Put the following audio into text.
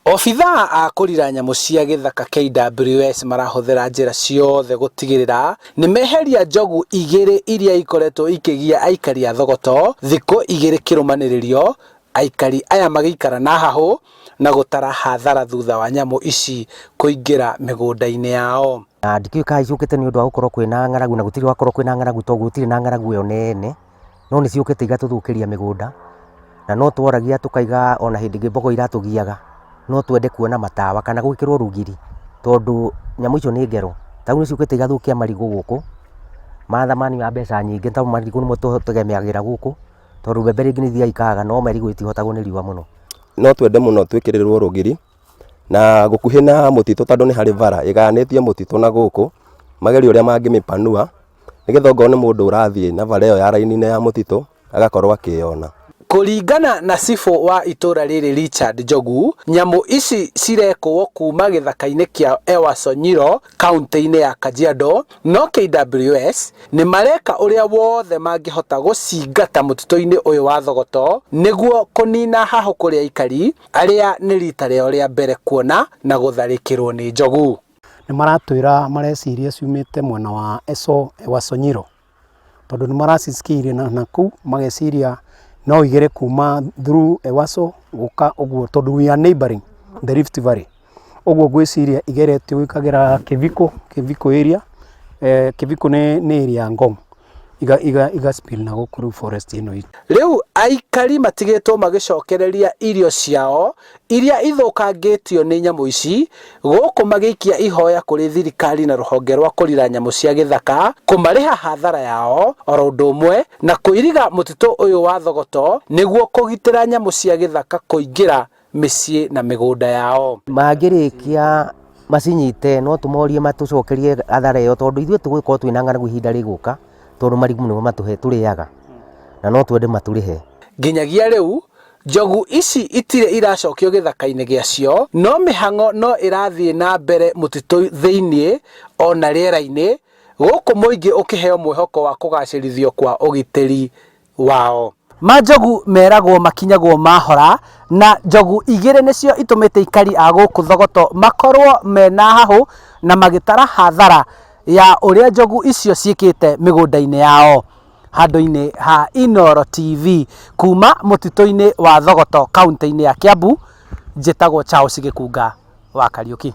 Obithaa a kurira nyamu cia githaka KWS marahuthira njira ciothe gutigirira ni meheria njogu igiri iria ikoretwo ikigia aikari a Thogoto thiku igiri kirumaniririo. Aikari aya magikara na hahu na gutara hathara thutha wa nyamu ici kuingira migundaini yao. Ndikiuka icukite ni undu wa gukorwo kwina ng'aragu na gutiri wakorwo kwina ng'aragu to gutiri na ng'aragu yo nene no ni ciukite igatuthukiria migunda na no tworagia tukaiga ona hindi ngi mbogo iratugiaga no twende kuona matawa kana gwikirwo rugiri tondu nyamu icio ni ngero tau ni ciukite igathukia marigu guku mathamani ya mbeca nyingi ta marigu ni mo tugemeagira guku tondu mbembe ringi ni thia ikaga no marigu itihotagwo ni riua muno no twende muno twikirirwo rugiri na gukuhi na mutitu tondu ni hari vara iganitie mutitu na guku mageri uria mangimipanua nigetha ngone mundu urathie na vara iyo ya raini ya mutitu agakorwo akiona. Kuringana na cifo wa itura riri Richard Njogu, nyamu ici cirekwo kuma githakaini kia Nyiro kaunti-ini ya Kajiado, no KWS ni mareka uria wothe mangihota gucingata mutito-ini uyu wa Thogoto niguo kunina hahu kuria aikari aria ni rita rĩao rĩa mbere kuona na gutharikirwo ni njogu. Ni maratwira mareciria ciumite mwena wa Nyiro tondu ni maracicikirie na kuu mageciria no igere kuma through Ewaso guka uguo tondu we are neighboring the Rift Valley uguo gwiciria igerete wikagira Kiviko area Kiviko ni area Ngong iga spill na gukuru forest ino. Riu aikari matigitwo magicokereria irio ciao iria ithukangitio ni nyamu ici guku magikia ihoya kuri thirikari na ruhonge rwa kurira nyamu cia githaka kumariha hathara yao oro undu umwe na kuiriga mutito uyu wa Thogoto niguo kugitira nyamu cia githaka kuingira micii na migunda yao. Magirikia macinyite no tumorie matucokerie hathara iyo tondu ithuĩ tugwikorwo twina ng'aragu ihinda riguka tondu marigu nimo matuhe turiaga na no twende maturihe. Nginyagia riu njogu ici itire iracokio githaka-ini giacio no mihango no irathie na mbere mutitu thiini ona riera-ini guku muingi ukiheo mwihoko wa kugacirithio kwa ugitiri wao. Manjogu meragwo makinyagwo mahora na njogu igiri nicio itumite ikari a guku Thogoto makorwo mena hahu na magitara hathara ya uria njogu icio ciikite migunda-ini yao. Handu-ini ha Inoro TV kuma mutito-ini wa Thogoto kaunti-ini ya Kiambu, njitagwo Ciao Gikunga wa Kariuki.